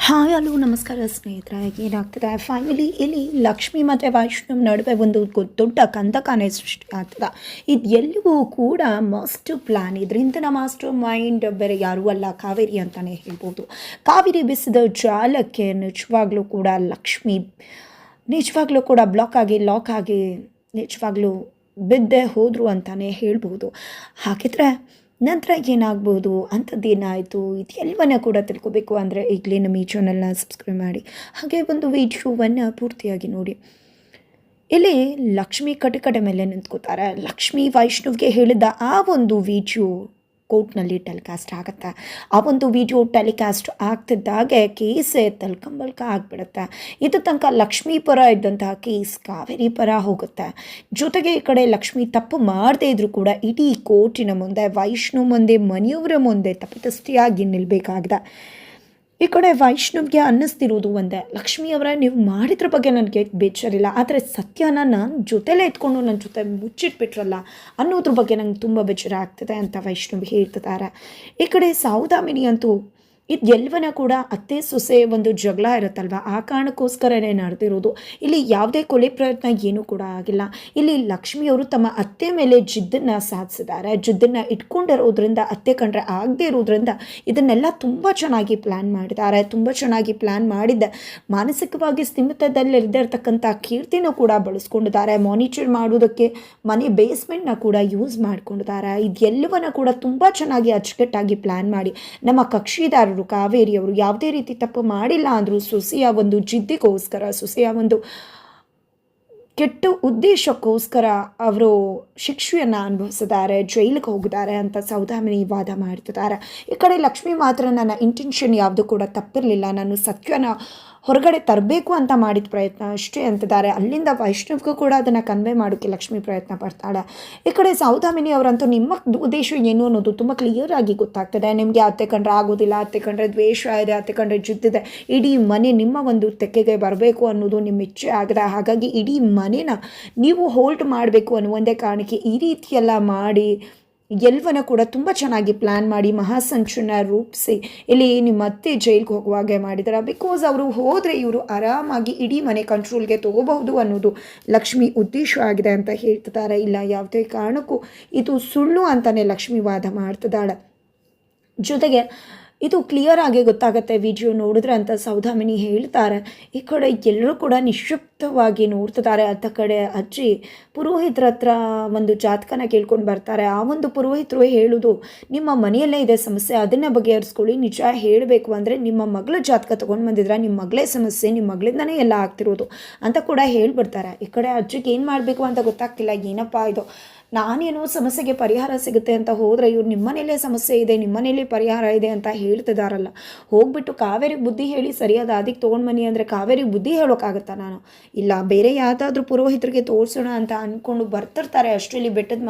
Hi hello ನಮಸ್ಕಾರ ಸ್ನೇಹಿತರೆ. ಏನಾಗ್ತದೆ ಫೈನಲಿ ಇಲ್ಲಿ ಲಕ್ಷ್ಮಿ ಮತ್ತು ವೈಷ್ಣವ್ ನಡುವೆ ಒಂದು ದೊಡ್ಡ ಕಂದಕಾನೆ ಸೃಷ್ಟಿ ಆಗ್ತದೆ. ಇದು ಎಲ್ಲವೂ ಕೂಡ ಮಾಸ್ಟರ್ ಪ್ಲ್ಯಾನ್. ಇದರಿಂದ ಮಾಸ್ಟರ್ ಮೈಂಡ್ ಬೇರೆ ಯಾರೂ ಅಲ್ಲ, ಕಾವೇರಿ ಅಂತಲೇ ಹೇಳ್ಬೋದು. ಕಾವೇರಿ ಬಿಸಿದ ಜಾಲಕ್ಕೆ ನಿಜವಾಗ್ಲೂ ಕೂಡ ಲಕ್ಷ್ಮಿ ನಿಜವಾಗ್ಲೂ ಕೂಡ ಲಾಕ್ ಆಗಿ ನಿಜವಾಗ್ಲೂ ಬಿದ್ದೆ ಹೋದರು ಅಂತಲೇ ಹೇಳ್ಬೋದು. ಹಾಗಿದ್ರೆ ನಂತರ ಏನಾಗ್ಬೋದು, ಅಂಥದ್ದೇನಾಯಿತು, ಇದು ಎಲ್ಲವನ್ನ ಕೂಡ ತಿಳ್ಕೊಬೇಕು ಅಂದರೆ ಈಗಲೇ ನಮ್ಮ ಈ ಚಾನಲ್ನ ಸಬ್ಸ್ಕ್ರೈಬ್ ಮಾಡಿ, ಹಾಗೆ ಒಂದು ವಿಡಿಯೋವನ್ನು ಪೂರ್ತಿಯಾಗಿ ನೋಡಿ. ಇಲ್ಲಿ ಲಕ್ಷ್ಮಿ ಕಟಕಟ ಮೇಲೆ ನಿಂತ್ಕೋತಾರೆ. ಲಕ್ಷ್ಮಿ ವೈಷ್ಣವ್ಗೆ ಹೇಳಿದ ಆ ಒಂದು ವಿಡಿಯೋ ಕೋರ್ಟ್ನಲ್ಲಿ ಟೆಲಿಕಾಸ್ಟ್ ಆಗುತ್ತೆ. ಆ ಒಂದು ವಿಡಿಯೋ ಟೆಲಿಕಾಸ್ಟ್ ಆಗ್ತಿದ್ದಾಗೆ ಕೇಸೇ ತಲ್ಕಂಬಲ್ಕ ಆಗಿಬಿಡುತ್ತೆ. ಇದು ತನಕ ಲಕ್ಷ್ಮೀ ಪರ ಇದ್ದಂತಹ ಕೇಸ್ ಕಾವೇರಿ ಪರ ಹೋಗುತ್ತೆ. ಜೊತೆಗೆ ಈ ಕಡೆ ಲಕ್ಷ್ಮಿ ತಪ್ಪು ಮಾಡದೇ ಇದ್ರೂ ಕೂಡ ಇಡೀ ಕೋರ್ಟಿನ ಮುಂದೆ, ವೈಷ್ಣವ್ ಮುಂದೆ, ಮನೆಯವರ ಮುಂದೆ ತಪ್ಪಿತಸ್ಥಿಯಾಗಿ ನಿಲ್ಲಬೇಕಾಗಿದೆ. ಈ ಕಡೆ ವೈಷ್ಣವ್ಗೆ ಅನ್ನಿಸ್ತಿರೋದು ಒಂದೇ, ಲಕ್ಷ್ಮಿಯವರ ನೀವು ಮಾಡಿದ್ರ ಬಗ್ಗೆ ನನಗೆ ಬೇಜಾರಿಲ್ಲ, ಆದರೆ ಸತ್ಯನ ನಾನು ಜೊತೆಲೇ ಇಟ್ಕೊಂಡು ನನ್ನ ಜೊತೆ ಮುಚ್ಚಿಟ್ಬಿಟ್ರಲ್ಲ ಅನ್ನೋದ್ರ ಬಗ್ಗೆ ನಂಗೆ ತುಂಬ ಬೇಜಾರ ಆಗ್ತದೆ ಅಂತ ವೈಷ್ಣವ್ ಹೇಳ್ತಿದ್ದಾರೆ. ಈ ಕಡೆ ಸೌದಾಮಿನಿ ಅಂತೂ ಇದು ಎಲ್ಲವನ್ನ ಕೂಡ ಅತ್ತೆ ಸೊಸೆ ಒಂದು ಜಗಳ ಇರುತ್ತಲ್ವ, ಆ ಕಾರಣಕ್ಕೋಸ್ಕರನೇ ನಡೆದಿರೋದು. ಇಲ್ಲಿ ಯಾವುದೇ ಕೊಲೆ ಪ್ರಯತ್ನ ಏನೂ ಕೂಡ ಆಗಿಲ್ಲ. ಇಲ್ಲಿ ಲಕ್ಷ್ಮಿಯವರು ತಮ್ಮ ಅತ್ತೆ ಮೇಲೆ ಜಿದ್ದನ್ನು ಸಾಧಿಸಿದ್ದಾರೆ. ಜಿದ್ದನ್ನು ಇಟ್ಕೊಂಡಿರೋದ್ರಿಂದ, ಅತ್ತೆ ಕಂಡ್ರೆ ಆಗದೆ ಇರೋದ್ರಿಂದ ಇದನ್ನೆಲ್ಲ ತುಂಬ ಚೆನ್ನಾಗಿ ಪ್ಲ್ಯಾನ್ ಮಾಡಿದ್ದಾರೆ. ತುಂಬ ಚೆನ್ನಾಗಿ ಪ್ಲ್ಯಾನ್ ಮಾಡಿದ್ದೆ. ಮಾನಸಿಕವಾಗಿ ಸ್ಥಿಮಿತದಲ್ಲಿರ್ತಕ್ಕಂಥ ಕೀರ್ತಿನೂ ಕೂಡ ಬಳಸ್ಕೊಂಡಿದ್ದಾರೆ. ಮಾನಿಟರ್ ಮಾಡೋದಕ್ಕೆ ಮನೆ ಬೇಸ್ಮೆಂಟ್ನ ಕೂಡ ಯೂಸ್ ಮಾಡ್ಕೊಂಡಿದ್ದಾರೆ. ಇದೆಲ್ಲವನ್ನ ಕೂಡ ತುಂಬ ಚೆನ್ನಾಗಿ ಅಚ್ಚುಕಟ್ಟಾಗಿ ಪ್ಲ್ಯಾನ್ ಮಾಡಿ ನಮ್ಮ ಕಕ್ಷಿದಾರರು ಕಾವೇರಿಯವರು ಯಾವುದೇ ರೀತಿ ತಪ್ಪು ಮಾಡಿಲ್ಲ ಅಂದರೂ ಸೊಸೆಯ ಒಂದು ಜಿದ್ದಿಗೋಸ್ಕರ, ಸೊಸೆಯ ಒಂದು ಕೆಟ್ಟ ಉದ್ದೇಶಕ್ಕೋಸ್ಕರ ಅವರು ಶಿಕ್ಷೆಯನ್ನು ಅನುಭವಿಸಿದ್ದಾರೆ, ಜೈಲಿಗೆ ಹೋಗಿದ್ದಾರೆ ಅಂತ ಸೌದಾಮಿನಿ ವಾದ ಮಾಡ್ತಿದ್ದಾರೆ. ಈ ಕಡೆ ಲಕ್ಷ್ಮಿ ಮಾತ್ರ ನನ್ನ ಇಂಟೆನ್ಷನ್ ಯಾವುದು ಕೂಡ ತಪ್ಪಿರಲಿಲ್ಲ, ನಾನು ಸತ್ಯನ ಹೊರಗಡೆ ತರಬೇಕು ಅಂತ ಮಾಡಿದ ಪ್ರಯತ್ನ ಅಷ್ಟೇ ಅಂತಿದ್ದಾರೆ. ಅಲ್ಲಿಂದ ವೈಷ್ಣವ್ಗೂ ಕೂಡ ಅದನ್ನು ಕನ್ವೆ ಮಾಡೋಕ್ಕೆ ಲಕ್ಷ್ಮಿ ಪ್ರಯತ್ನ ಪಡ್ತಾಳೆ. ಈ ಕಡೆ ಸೌದಾಮಿನಿ ಅವರಂತೂ ನಿಮ್ಮ ಉದ್ದೇಶ ಏನು ಅನ್ನೋದು ತುಂಬ ಕ್ಲಿಯರ್ ಆಗಿ ಗೊತ್ತಾಗ್ತದೆ. ನಿಮಗೆ ಅತ್ತೆ ಕಂಡ್ರೆ ಆಗೋದಿಲ್ಲ, ಅತ್ತೆ ಕಂಡ್ರೆ ದ್ವೇಷ ಇದೆ, ಅತ್ತೆ ಕಂಡ್ರೆ ಜಿದ್ದಿದೆ, ಇಡೀ ಮನೆ ನಿಮ್ಮ ಒಂದು ತೆಕ್ಕೆಗೆ ಬರಬೇಕು ಅನ್ನೋದು ನಿಮ್ಮ ಇಚ್ಛೆ ಆಗಿದೆ. ಹಾಗಾಗಿ ಇಡೀ ಮನೇನ ನೀವು ಹೋಲ್ಡ್ ಮಾಡಬೇಕು ಅನ್ನೋ ಒಂದೇ ಕಾರಣಕ್ಕೆ ಈ ರೀತಿಯೆಲ್ಲ ಮಾಡಿ ಎಲ್ಲವನ್ನ ಕೂಡ ತುಂಬ ಚೆನ್ನಾಗಿ ಪ್ಲ್ಯಾನ್ ಮಾಡಿ ಮಹಾಸಂಚನ ರೂಪಿಸಿ ಇಲ್ಲಿ ನಿಮ್ಮ ಅತ್ತೆ ಜೈಲಿಗೆ ಹೋಗುವಾಗೆ ಮಾಡಿದ್ದಾರೆ. ಬಿಕಾಸ್ ಅವರು ಹೋದರೆ ಇವರು ಆರಾಮಾಗಿ ಇಡೀ ಮನೆ ಕಂಟ್ರೋಲ್ಗೆ ತೊಗೋಬಹುದು ಅನ್ನೋದು ಲಕ್ಷ್ಮಿ ಉದ್ದೇಶ ಆಗಿದೆ ಅಂತ ಹೇಳ್ತಿದ್ದಾರೆ. ಇಲ್ಲ, ಯಾವುದೇ ಕಾರಣಕ್ಕೂ ಇದು ಸುಳ್ಳು ಅಂತಲೇ ಲಕ್ಷ್ಮಿ ವಾದ ಮಾಡ್ತಿದ್ದಾಳೆ. ಜೊತೆಗೆ ಇದು ಕ್ಲಿಯರ್ ಆಗಿ ಗೊತ್ತಾಗುತ್ತೆ ವಿಡಿಯೋ ನೋಡಿದ್ರೆ ಅಂತ ಸೌದಾಮಿನಿ ಹೇಳ್ತಾರೆ. ಈ ಕಡೆ ಎಲ್ಲರೂ ಕೂಡ ನಿಶ್ಶಬ್ದವಾಗಿ ನೋಡ್ತಿದ್ದಾರೆ. ಅತ್ತ ಕಡೆ ಅಜ್ಜಿ ಪುರೋಹಿತರ ಹತ್ರ ಒಂದು ಜಾತಕನ ಕೇಳ್ಕೊಂಡು ಬರ್ತಾರೆ. ಆ ಒಂದು ಪುರೋಹಿತರು ಹೇಳೋದು, ನಿಮ್ಮ ಮನೆಯಲ್ಲೇ ಇದೆ ಸಮಸ್ಯೆ, ಅದನ್ನು ಬಗೆಹರಿಸ್ಕೊಳ್ಳಿ. ನಿಜ ಹೇಳಬೇಕು ಅಂದರೆ ನಿಮ್ಮ ಮಗಳ ಜಾತಕ ತೊಗೊಂಡು ಬಂದಿದ್ರೆ ನಿಮ್ಮ ಮಗಳೇ ಸಮಸ್ಯೆ, ನಿಮ್ಮ ಮಗಳಿಂದನೇ ಎಲ್ಲ ಆಗ್ತಿರೋದು ಅಂತ ಕೂಡ ಹೇಳ್ಬಿಡ್ತಾರೆ. ಈ ಕಡೆ ಅಜ್ಜಿಗೆ ಏನು ಮಾಡಬೇಕು ಅಂತ ಗೊತ್ತಾಗ್ತಿಲ್ಲ. ಏನಪ್ಪ ಇದು, ನಾನೇನೋ ಸಮಸ್ಯೆಗೆ ಪರಿಹಾರ ಸಿಗುತ್ತೆ ಅಂತ ಹೋದರೆ ಇವ್ರು ನಿಮ್ಮನೇಲೇ ಸಮಸ್ಯೆ ಇದೆ, ನಿಮ್ಮನೇಲೇ ಪರಿಹಾರ ಇದೆ ಅಂತ ಹೇಳ್ತಿದ್ದಾರಲ್ಲ. ಹೋಗ್ಬಿಟ್ಟು ಕಾವೇರಿಗೆ ಬುದ್ಧಿ ಹೇಳಿ ಸರಿಯಾದ ಅದಕ್ಕೆ ತೊಗೊಂಡು ಬನ್ನಿ ಅಂದರೆ ಕಾವೇರಿಗೆ ಬುದ್ಧಿ ಹೇಳೋಕ್ಕಾಗತ್ತಾ? ನಾನು ಇಲ್ಲ, ಬೇರೆ ಯಾವುದಾದ್ರೂ ಪುರೋಹಿತರಿಗೆ ತೋರಿಸೋಣ ಅಂತ ಅಂದ್ಕೊಂಡು ಬರ್ತಿರ್ತಾರೆ. ಅಷ್ಟರಲ್ಲಿ ಬೆಟ್ಟದ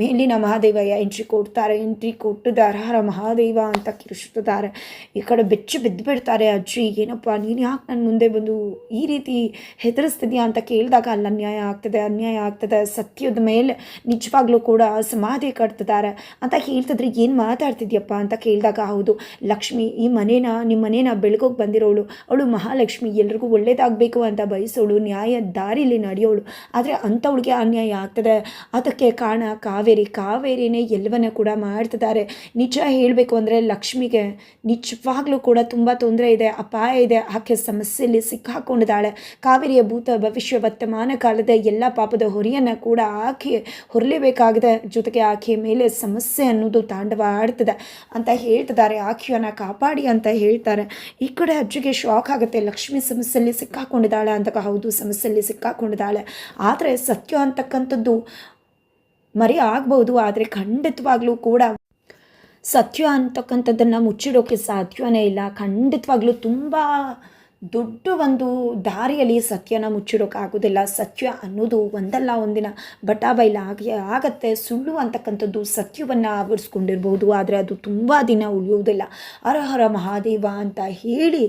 ಮೇಲಿನ ಮಹಾದೇವಯ್ಯ ಎಂಟ್ರಿ ಕೊಡ್ತಾರೆ. ಎಂಟ್ರಿ ಕೊಟ್ಟಿದ್ದ ಹರ ಮಹಾದೇವ ಅಂತ ಕಿರುಚುತ್ತಿದ್ದಾರೆ. ಈ ಕಡೆ ಬೆಚ್ಚಿ ಬಿದ್ದುಬಿಡ್ತಾರೆ. ಅಜ್ಜಿ, ಏನಪ್ಪ ನೀನು ಯಾಕೆ ನನ್ನ ಮುಂದೆ ಬಂದು ಈ ರೀತಿ ಹೆದರಿಸ್ತಿದ್ಯಾ ಅಂತ ಕೇಳಿದಾಗ, ಅಲ್ಲಿ ಅನ್ಯಾಯ ಆಗ್ತದೆ, ಸತ್ಯದ ಮೇಲೆ ನಿಜವಾಗ್ಲೂ ಕೂಡ ಸಮಾಧಿ ಕಟ್ತಿದ್ದಾರೆ ಅಂತ ಹೇಳ್ತಿದ್ರೆ, ಏನು ಮಾತಾಡ್ತಿದ್ಯಪ್ಪ ಅಂತ ಕೇಳಿದಾಗ, ಹೌದು ಲಕ್ಷ್ಮಿ ನಿಮ್ಮ ಮನೇನ ಬೆಳಗೋಗಿ ಬಂದಿರೋಳು, ಅವಳು ಮಹಾಲಕ್ಷ್ಮಿ, ಎಲ್ರಿಗೂ ಒಳ್ಳೇದಾಗಬೇಕು ಅಂತ ಬಯಸೋಳು, ನ್ಯಾಯ ದಾರಿಲಿ ನಡೆಯೋಳು. ಆದರೆ ಅಂಥವಳಿಗೆ ಅನ್ಯಾಯ ಆಗ್ತದೆ. ಅದಕ್ಕೆ ಕಾರಣ ಕಾವೇರಿನೇ ಎಲ್ಲವನ್ನ ಕೂಡ ಮಾಡ್ತಿದ್ದಾರೆ. ನಿಜ ಹೇಳಬೇಕು ಅಂದರೆ ಲಕ್ಷ್ಮಿಗೆ ನಿಜವಾಗ್ಲೂ ಕೂಡ ತುಂಬ ತೊಂದರೆ ಇದೆ, ಅಪಾಯ ಇದೆ. ಆಕೆ ಸಮಸ್ಯೆಯಲ್ಲಿ ಸಿಕ್ಕಾಕೊಂಡಿದ್ದಾಳೆ. ಕಾವೇರಿಯ ಭೂತ ಭವಿಷ್ಯ ವರ್ತಮಾನ ಕಾಲದ ಎಲ್ಲ ಪಾಪದ ಹೊರೆಯನ್ನು ಕೂಡ ಆಕೆ ಹೊರಲೇಬೇಕಾಗಿದೆ. ಜೊತೆಗೆ ಆಕೆಯ ಮೇಲೆ ಸಮಸ್ಯೆ ಅನ್ನೋದು ತಾಂಡವ ಆಡ್ತದೆ ಅಂತ ಹೇಳ್ತಿದ್ದಾರೆ. ಆಕೆಯನ್ನು ಕಾಪಾಡಿ ಅಂತ ಹೇಳ್ತಾರೆ. ಈ ಕಡೆ ಅಜ್ಜಿಗೆ ಶಾಕ್ ಆಗುತ್ತೆ. ಲಕ್ಷ್ಮಿ ಸಮಸ್ಯೆಯಲ್ಲಿ ಸಿಕ್ಕಾಕೊಂಡಿದ್ದಾಳೆ ಅಂತ. ಹೌದು, ಸಮಸ್ಯೆಯಲ್ಲಿ ಸಿಕ್ಕಾಕೊಂಡಿದ್ದಾಳೆ. ಆದರೆ ಸತ್ಯ ಅಂತಕ್ಕಂಥದ್ದು ಮರಿ ಆಗ್ಬೋದು, ಆದರೆ ಖಂಡಿತವಾಗ್ಲೂ ಕೂಡ ಸತ್ಯ ಅಂತಕ್ಕಂಥದ್ದನ್ನು ಮುಚ್ಚಿಡೋಕ್ಕೆ ಸಾಧ್ಯವೇ ಇಲ್ಲ. ಖಂಡಿತವಾಗ್ಲೂ ತುಂಬ ದೊಡ್ಡ ಒಂದು ದಾರಿಯಲ್ಲಿ ಸತ್ಯನ ಮುಚ್ಚಿಡೋಕ್ಕಾಗೋದಿಲ್ಲ. ಸತ್ಯ ಅನ್ನೋದು ಒಂದಲ್ಲ ಒಂದಿನ ಬಟಾಬೈಲಾಗಿ ಆಗತ್ತೆ. ಸುಳ್ಳು ಅಂತಕ್ಕಂಥದ್ದು ಸತ್ಯವನ್ನು ಆವರಿಸ್ಕೊಂಡಿರ್ಬೋದು, ಆದರೆ ಅದು ತುಂಬ ದಿನ ಉಳಿಯೋದಿಲ್ಲ. ಹರ ಹರ ಮಹಾದೇವ ಅಂತ ಹೇಳಿ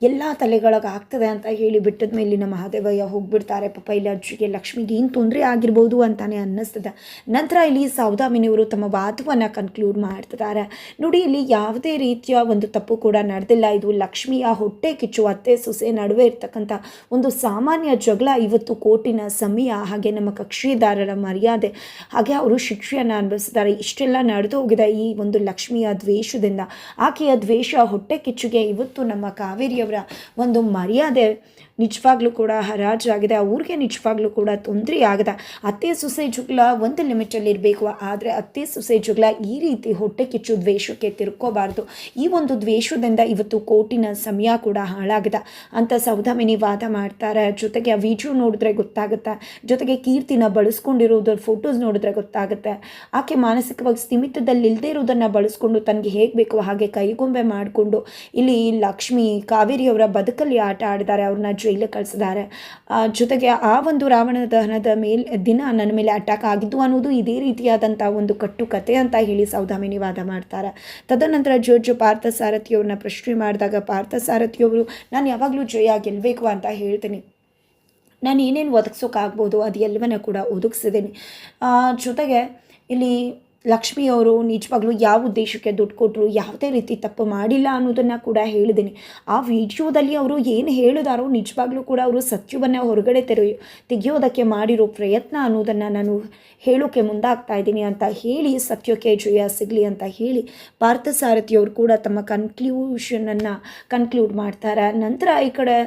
ಎಲ್ಲ ತಲೆಗಳಿಗೆ ಆಗ್ತದೆ ಅಂತ ಹೇಳಿ ಬಿಟ್ಟದ ಮೇಲಿನ ಮಹಾದೇವಯ್ಯ ಹೋಗ್ಬಿಡ್ತಾರೆ. ಪಾಪ ಇಲ್ಲಿ ಅಜ್ಜಿಗೆ ಲಕ್ಷ್ಮಿಗೆ ಏನು ತೊಂದರೆ ಆಗಿರ್ಬೋದು ಅಂತಾನೆ ಅನ್ನಿಸ್ತದೆ. ನಂತರ ಇಲ್ಲಿ ಸೌದಾಮಿನಿಯವರು ತಮ್ಮ ವಾದವನ್ನು ಕನ್ಕ್ಲೂಡ್ ಮಾಡ್ತಿದ್ದಾರೆ. ನೋಡಿ, ಇಲ್ಲಿ ಯಾವುದೇ ರೀತಿಯ ಒಂದು ತಪ್ಪು ಕೂಡ ನಡೆದಿಲ್ಲ. ಇದು ಲಕ್ಷ್ಮಿಯ ಹೊಟ್ಟೆ ಕಿಚ್ಚು, ಅತ್ತೆ ಸೊಸೆ ನಡುವೆ ಇರ್ತಕ್ಕಂಥ ಒಂದು ಸಾಮಾನ್ಯ ಜಗಳ. ಇವತ್ತು ಕೋರ್ಟಿನ ಸಮಯ, ಹಾಗೆ ನಮ್ಮ ಕಕ್ಷಿದಾರರ ಮರ್ಯಾದೆ, ಹಾಗೆ ಅವರು ಶಿಕ್ಷೆಯನ್ನು ಅನುಭವಿಸಿದ್ದಾರೆ. ಇಷ್ಟೆಲ್ಲ ನಡೆದು ಹೋಗಿದೆ ಈ ಒಂದು ಲಕ್ಷ್ಮಿಯ ದ್ವೇಷದಿಂದ. ಆಕೆಯ ದ್ವೇಷ, ಹೊಟ್ಟೆ ಕಿಚ್ಚುಗೆ ಇವತ್ತು ನಮ್ಮ ಕಾವೇರಿಯವರ ಒಂದು ಮರ್ಯಾದೆ ನಿಜವಾಗ್ಲೂ ಕೂಡ ಹರಾಜಾಗಿದೆ. ಅವ್ರಿಗೆ ನಿಜವಾಗ್ಲೂ ಕೂಡ ತೊಂದರೆ ಆಗಿದೆ. ಅತ್ತೆ ಸೊಸೆ ಜಗಳ ಒಂದು ಲಿಮಿಟಲ್ಲಿ ಇರಬೇಕು, ಆದರೆ ಅತ್ತೆ ಸೊಸೆ ಜಗಳ ಈ ರೀತಿ ಹೊಟ್ಟೆ ಕಿಚ್ಚು ದ್ವೇಷಕ್ಕೆ ತಿರ್ಕೋಬಾರ್ದು. ಈ ಒಂದು ದ್ವೇಷದಿಂದ ಇವತ್ತು ಕೋರ್ಟಿನ ಸಮಯ ಕೂಡ ಹಾಳಾಗಿದೆ ಅಂತ ಸೌದಾಮಿನಿ ವಾದ ಮಾಡ್ತಾರೆ. ಜೊತೆಗೆ ಆ ವಿಡಿಯೋ ನೋಡಿದ್ರೆ ಗೊತ್ತಾಗುತ್ತೆ, ಜೊತೆಗೆ ಕೀರ್ತಿನ ಬಳಸ್ಕೊಂಡಿರೋದ್ರ ಫೋಟೋಸ್ ನೋಡಿದ್ರೆ ಗೊತ್ತಾಗುತ್ತೆ. ಆಕೆ ಮಾನಸಿಕವಾಗಿ ಸ್ಥಿಮಿತದಲ್ಲಿ ಇಲ್ಲದೆ ಇರೋದನ್ನು ಬಳಸ್ಕೊಂಡು ತನಗೆ ಹೇಗೆ ಬೇಕೋ ಹಾಗೆ ಕೈಗೊಂಬೆ ಮಾಡಿಕೊಂಡು ಇಲ್ಲಿ ಲಕ್ಷ್ಮಿ ಕಾವೇರಿಯವರ ಬದುಕಲ್ಲಿ ಆಟ ಆಡಿದ್ದಾರೆ. ಅವ್ರನ್ನ ಜೈಲಿಗೆ ಕಳಿಸಿದ್ದಾರೆ. ಜೊತೆಗೆ ಆ ಒಂದು ರಾವಣ ದಹನದ ದಿನ ನನ್ನ ಮೇಲೆ ಅಟ್ಯಾಕ್ ಆಗಿದ್ದು ಅನ್ನೋದು ಇದೇ ರೀತಿಯಾದಂಥ ಒಂದು ಕಟ್ಟುಕತೆ ಅಂತ ಹೇಳಿ ಸೌದಾಮಿನಿ ವಾದ ಮಾಡ್ತಾರೆ. ತದನಂತರ ಜಡ್ಜ್ ಪಾರ್ಥಸಾರಥಿಯವ್ರನ್ನ ಪ್ರಶ್ನೆ ಮಾಡಿದಾಗ ಪಾರ್ಥಸಾರಥಿಯವರು, ನಾನು ಯಾವಾಗಲೂ ಜಯ ಗೆಲ್ಲಬೇಕು ಅಂತ ಹೇಳ್ತೀನಿ, ನಾನು ಏನೇನು ಒದಗಿಸೋಕ್ಕಾಗ್ಬೋದು ಅದು ಎಲ್ಲವನ್ನ ಕೂಡ ಒದಗಿಸಿದ್ದೀನಿ. ಜೊತೆಗೆ ಇಲ್ಲಿ ಲಕ್ಷ್ಮಿಯವರು ನಿಜವಾಗ್ಲೂ ಯಾವ ಉದ್ದೇಶಕ್ಕೆ ದುಡ್ಡು ಕೊಟ್ಟರು, ಯಾವುದೇ ರೀತಿ ತಪ್ಪು ಮಾಡಿಲ್ಲ ಅನ್ನೋದನ್ನು ಕೂಡ ಹೇಳಿದ್ದೀನಿ. ಆ ವಿಡಿಯೋದಲ್ಲಿ ಅವರು ಏನು ಹೇಳಿದಾರೋ ನಿಜವಾಗ್ಲೂ ಕೂಡ ಅವರು ಸತ್ಯವನ್ನು ಹೊರಗಡೆ ತೆಗೆಯೋದಕ್ಕೆ ಮಾಡಿರೋ ಪ್ರಯತ್ನ ಅನ್ನೋದನ್ನು ನಾನು ಹೇಳೋಕ್ಕೆ ಮುಂದಾಗ್ತಾ ಇದ್ದೀನಿ ಅಂತ ಹೇಳಿ ಸತ್ಯಕ್ಕೆ ಜಯ ಸಿಗಲಿ ಅಂತ ಹೇಳಿ ಪಾರ್ಥಸಾರಥಿಯವರು ಕೂಡ ತಮ್ಮ ಕನ್ಕ್ಲೂಷನನ್ನು ಕನ್ಕ್ಲೂಡ್ ಮಾಡ್ತಾರೆ. ನಂತರ ಈ ಕಡೆ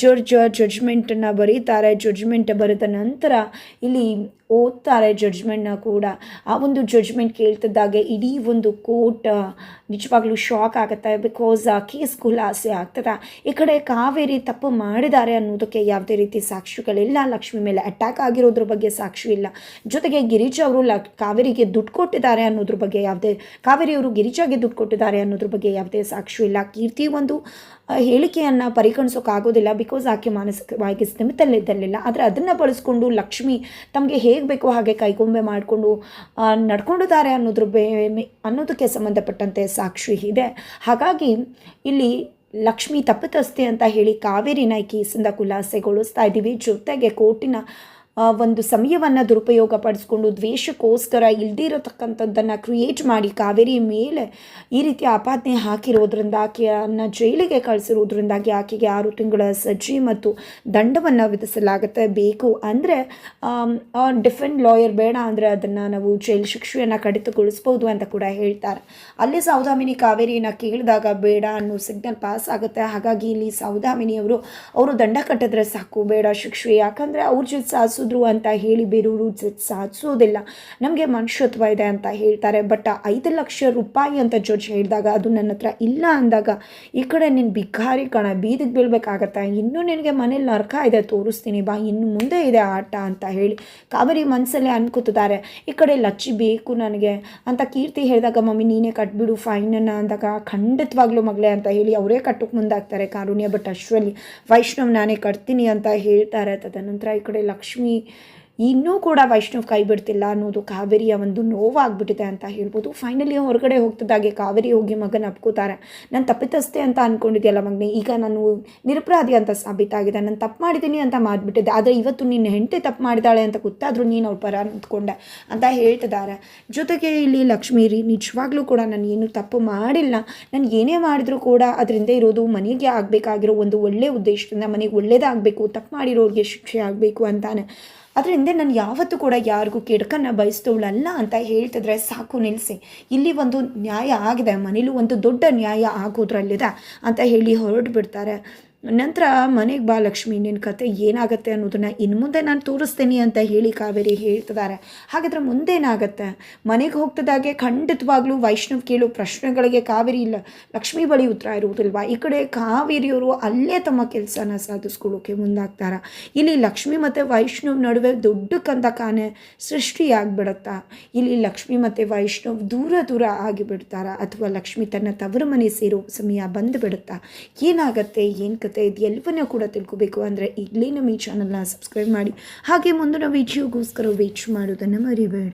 ಜಡ್ಜ್ಮೆಂಟನ್ನು ಬರೀತಾರೆ. ಜಡ್ಜ್ಮೆಂಟ್ ಬರೆದ ನಂತರ ಇಲ್ಲಿ ಓದ್ತಾರೆ ಜಡ್ಜ್ಮೆಂಟ್ನ ಕೂಡ. ಆ ಒಂದು ಜಡ್ಜ್ಮೆಂಟ್ ಕೇಳ್ತಿದ್ದಾಗೆ ಇಡೀ ಒಂದು ಕೋರ್ಟ್ ನಿಜವಾಗ್ಲೂ ಶಾಕ್ ಆಗುತ್ತೆ. ಬಿಕಾಸ್ ಕೇಸ್ ಖುಲಾಸೆ ಆಗ್ತದೆ. ಈ ಕಡೆ ಕಾವೇರಿ ತಪ್ಪು ಮಾಡಿದ್ದಾರೆ ಅನ್ನೋದಕ್ಕೆ ಯಾವುದೇ ರೀತಿ ಸಾಕ್ಷಿಗಳಿಲ್ಲ. ಲಕ್ಷ್ಮಿ ಮೇಲೆ ಅಟ್ಯಾಕ್ ಆಗಿರೋದ್ರ ಬಗ್ಗೆ ಸಾಕ್ಷಿ ಇಲ್ಲ. ಜೊತೆಗೆ ಗಿರಿಜಾ ಅವರು ಕಾವೇರಿಗೆ ದುಡ್ಡು ಕೊಟ್ಟಿದ್ದಾರೆ ಅನ್ನೋದ್ರ ಬಗ್ಗೆ ಕಾವೇರಿಯವರು ಗಿರಿಜಾಗೆ ದುಡ್ಡು ಕೊಟ್ಟಿದ್ದಾರೆ ಅನ್ನೋದ್ರ ಬಗ್ಗೆ ಯಾವುದೇ ಸಾಕ್ಷಿ ಇಲ್ಲ. ಕೀರ್ತಿ ಒಂದು ಹೇಳಿಕೆಯನ್ನು ಪರಿಗಣಿಸೋಕ್ಕಾಗೋದಿಲ್ಲ, ಬಿಕಾಸ್ ಆಕೆ ಮಾನಸಿಕವಾಗಿ ಸ್ಥಿಮಿತಲ್ಲಿದ್ದಲಿಲ್ಲ. ಆದರೆ ಅದನ್ನು ಬಳಸ್ಕೊಂಡು ಲಕ್ಷ್ಮಿ ತಮಗೆ ಹೇಗೆ ಬೇಕೋ ಹಾಗೆ ಕೈಗೊಂಬೆ ಮಾಡಿಕೊಂಡು ನಡ್ಕೊಂಡಿದ್ದಾರೆ ಅನ್ನೋದಕ್ಕೆ ಸಂಬಂಧಪಟ್ಟಂತೆ ಸಾಕ್ಷಿ ಇದೆ. ಹಾಗಾಗಿ ಇಲ್ಲಿ ಲಕ್ಷ್ಮಿ ತಪ್ಪಿತಸ್ಥೆ ಅಂತ ಹೇಳಿ ಕಾವೇರಿನ ಈ ಕೇಸಿಂದ ಖುಲಾಸೆಗೊಳಿಸ್ತಾ ಇದ್ದೀವಿ. ಜೊತೆಗೆ ಕೋರ್ಟಿನ ಒಂದು ಸಮಯವನ್ನು ದುರುಪಯೋಗ ಪಡಿಸ್ಕೊಂಡು ದ್ವೇಷಕ್ಕೋಸ್ಕರ ಇಲ್ದಿರತಕ್ಕಂಥದ್ದನ್ನು ಕ್ರಿಯೇಟ್ ಮಾಡಿ ಕಾವೇರಿ ಮೇಲೆ ಈ ರೀತಿ ಆಪಾದನೆ ಹಾಕಿರೋದ್ರಿಂದ, ಆಕೆಯನ್ನು ಜೈಲಿಗೆ ಕಳಿಸಿರೋದ್ರಿಂದಾಗಿ ಆಕೆಗೆ 6 ತಿಂಗಳ ಸಜ್ಜೆ ಮತ್ತು ದಂಡವನ್ನು ವಿಧಿಸಲಾಗುತ್ತೆ. ಬೇಕು ಅಂದರೆ ಡಿಫೆಂಡ್ ಲಾಯರ್, ಬೇಡ ಅಂದರೆ ಅದನ್ನು ನಾವು ಜೈಲು ಶಿಕ್ಷೆಯನ್ನು ಕಡಿತಗೊಳಿಸ್ಬೋದು ಅಂತ ಕೂಡ ಹೇಳ್ತಾರೆ. ಅಲ್ಲಿ ಸೌದಾಮಿನಿ ಕಾವೇರಿಯನ್ನು ಕೇಳಿದಾಗ ಬೇಡ ಅನ್ನೋ ಸಿಗ್ನಲ್ ಪಾಸ್ ಆಗುತ್ತೆ. ಹಾಗಾಗಿ ಇಲ್ಲಿ ಸೌದಾಮಿನಿಯವರು ದಂಡ ಕಟ್ಟಿದ್ರೆ ಸಾಕು, ಬೇಡ ಶಿಕ್ಷೆ, ಯಾಕಂದರೆ ಅವ್ರ ಜೊತೆ ಸಾಧಿಸೋದು ಅಂತ ಹೇಳಿ ಬೇರೆಯವರು ಸಾಧಿಸೋದಿಲ್ಲ, ನಮಗೆ ಮನುಷ್ಯತ್ವ ಇದೆ ಅಂತ ಹೇಳ್ತಾರೆ. ಬಟ್ 5 ಲಕ್ಷ ರೂಪಾಯಿ ಅಂತ ಜಡ್ಜ್ ಹೇಳಿದಾಗ ಅದು ನನ್ನ ಹತ್ರ ಇಲ್ಲ ಅಂದಾಗ ಈ ಕಡೆ ನೀನು ಬಿಕಾರಿ ಕಣ, ಬೀದಿಗೆ ಬೀಳ್ಬೇಕಾಗತ್ತೆ, ಇನ್ನೂ ನಿನಗೆ ಮನೇಲಿ ನರಕ ಇದೆ ತೋರಿಸ್ತೀನಿ ಬಾ, ಇನ್ನು ಮುಂದೆ ಇದೆ ಆಟ ಅಂತ ಹೇಳಿ ಕಾವೇರಿ ಮನಸ್ಸಲ್ಲೇ ಅನ್ಕೋತಿದ್ದಾರೆ. ಈ ಕಡೆ ಲಚ್ಚಿ ಬೇಕು ನನಗೆ ಅಂತ ಕೀರ್ತಿ ಹೇಳಿದಾಗ ಮಮ್ಮಿ ನೀನೇ ಕಟ್ಬಿಡು ಫೈನನ್ನು ಅಂದಾಗ ಖಂಡಿತವಾಗ್ಲೂ ಮಗಳೇ ಅಂತ ಹೇಳಿ ಅವರೇ ಕಟ್ಟೋಕೆ ಮುಂದಾಗ್ತಾರೆ ಕಾರುಣ್ಯ. ಬಟ್ ಅಷ್ಟರಲ್ಲಿ ವೈಷ್ಣವ್ ನಾನೇ ಕಟ್ತೀನಿ ಅಂತ ಹೇಳ್ತಾರೆ. ತದನಂತರ ಈ ಕಡೆ ಲಕ್ಷ್ಮಿ ಇನ್ನೂ ಕೂಡ ವೈಷ್ಣವ್ ಕೈ ಬಿಡ್ತಿಲ್ಲ ಅನ್ನೋದು ಕಾವೇರಿಯ ಒಂದು ನೋವಾಗ್ಬಿಟ್ಟಿದೆ ಅಂತ ಹೇಳ್ಬೋದು. ಫೈನಲಿ ಹೊರಗಡೆ ಹೋಗ್ತಿದ್ದಾಗೆ ಕಾವೇರಿ ಹೋಗಿ ಮಗನ ಅಪ್ಕೋತಾರೆ. ನಾನು ತಪ್ಪಿತಸ್ಥೆ ಅಂತ ಅಂದ್ಕೊಂಡಿದ್ದೆಯಲ್ಲ ಮಗನೇ, ಈಗ ನಾನು ನಿರಪರಾಧಿ ಅಂತ ಸಾಬೀತಾಗಿದೆ, ನಾನು ತಪ್ಪು ಮಾಡಿದ್ದೀನಿ ಅಂತ ಮಾಡಿಬಿಟ್ಟಿದ್ದೆ, ಆದರೆ ಇವತ್ತು ನಿನ್ನ ಹೆಂಡತಿ ತಪ್ಪು ಮಾಡಿದಾಳೆ ಅಂತ ಗೊತ್ತಾದರೂ ನೀನು ಅವ್ರ ಪರ ನಿಂತ್ಕೊಂಡೆ ಅಂತ ಹೇಳ್ತಿದ್ದಾರೆ. ಜೊತೆಗೆ ಇಲ್ಲಿ ಲಕ್ಷ್ಮೀ ನಿಜವಾಗ್ಲೂ ಕೂಡ ನಾನು ಏನು ತಪ್ಪು ಮಾಡಿಲ್ಲ, ನಾನು ಏನೇ ಮಾಡಿದರೂ ಕೂಡ ಅದರಿಂದ ಇರೋದು ಮನೆಗೆ ಆಗಬೇಕಾಗಿರೋ ಒಂದು ಒಳ್ಳೆಯ ಉದ್ದೇಶದಿಂದ, ಮನೆಗೆ ಒಳ್ಳೇದಾಗಬೇಕು, ತಪ್ಪು ಮಾಡಿರೋರಿಗೆ ಶಿಕ್ಷೆ ಆಗಬೇಕು ಅಂತಾನೆ. ಅದರಿಂದ ನಾನು ಯಾವತ್ತೂ ಕೂಡ ಯಾರಿಗೂ ಕೆಡಕನ್ನು ಬಯಸ್ತವಳಲ್ಲ ಅಂತ ಹೇಳ್ತಿದ್ರೆ ಸಾಕು ನಿಲ್ಲಿಸಿ, ಇಲ್ಲಿ ಒಂದು ನ್ಯಾಯ ಆಗಿದೆ, ಮನೇಲೂ ಒಂದು ದೊಡ್ಡ ನ್ಯಾಯ ಆಗೋದ್ರಲ್ಲಿದೆ ಅಂತ ಹೇಳಿ ಹೊರಟು ಬಿಡ್ತಾರೆ. ನಂತರ ಮನೆಗೆ ಬಾ ಲಕ್ಷ್ಮಿ, ನಿನ್ನ ಕತೆ ಏನಾಗುತ್ತೆ ಅನ್ನೋದನ್ನು ಇನ್ನು ಮುಂದೆ ನಾನು ತೋರಿಸ್ತೀನಿ ಅಂತ ಹೇಳಿ ಕಾವೇರಿ ಹೇಳ್ತಿದ್ದಾರೆ. ಹಾಗಾದರೆ ಮುಂದೇನಾಗತ್ತೆ? ಮನೆಗೆ ಹೋಗ್ತಿದ್ದಾಗೆ ಖಂಡಿತವಾಗ್ಲೂ ವೈಷ್ಣವ್ ಕೇಳೋ ಪ್ರಶ್ನೆಗಳಿಗೆ ಕಾವೇರಿ ಇಲ್ಲ ಲಕ್ಷ್ಮಿ ಬಳಿ ಉತ್ತರ ಇರುವುದಿಲ್ವಾ? ಈ ಕಡೆ ಕಾವೇರಿಯವರು ಅಲ್ಲೇ ತಮ್ಮ ಕೆಲಸನ ಸಾಧಿಸ್ಕೊಳ್ಳೋಕೆ ಮುಂದಾಗ್ತಾರೆ. ಇಲ್ಲಿ ಲಕ್ಷ್ಮಿ ಮತ್ತು ವೈಷ್ಣವ್ ನಡುವೆ ದೊಡ್ಡ ಕಂದಕಾನೆ ಸೃಷ್ಟಿಯಾಗಿಬಿಡುತ್ತಾ? ಇಲ್ಲಿ ಲಕ್ಷ್ಮಿ ಮತ್ತು ವೈಷ್ಣವ್ ದೂರ ಆಗಿಬಿಡ್ತಾರ, ಅಥವಾ ಲಕ್ಷ್ಮಿ ತನ್ನ ತವರು ಮನೆ ಸೇರೋ ಸಮಯ ಬಂದುಬಿಡುತ್ತಾ? ಏನಾಗತ್ತೆ, ಏನು ಆಗುತ್ತೆ. ಇದು ಎಲ್ಲವನ್ನೂ ಕೂಡ ತಿಳ್ಕೊಬೇಕು ಅಂದರೆ ಈಗಲೇ ನಮ್ಮ ಈ ಚಾನಲ್ನ ಸಬ್ಸ್ಕ್ರೈಬ್ ಮಾಡಿ, ಹಾಗೆ ಮುಂದಿನ ವಿಡಿಯೋಗೋಸ್ಕರ ವೇಟ್ ಮಾಡೋದನ್ನು ಮರಿಬೇಡಿ.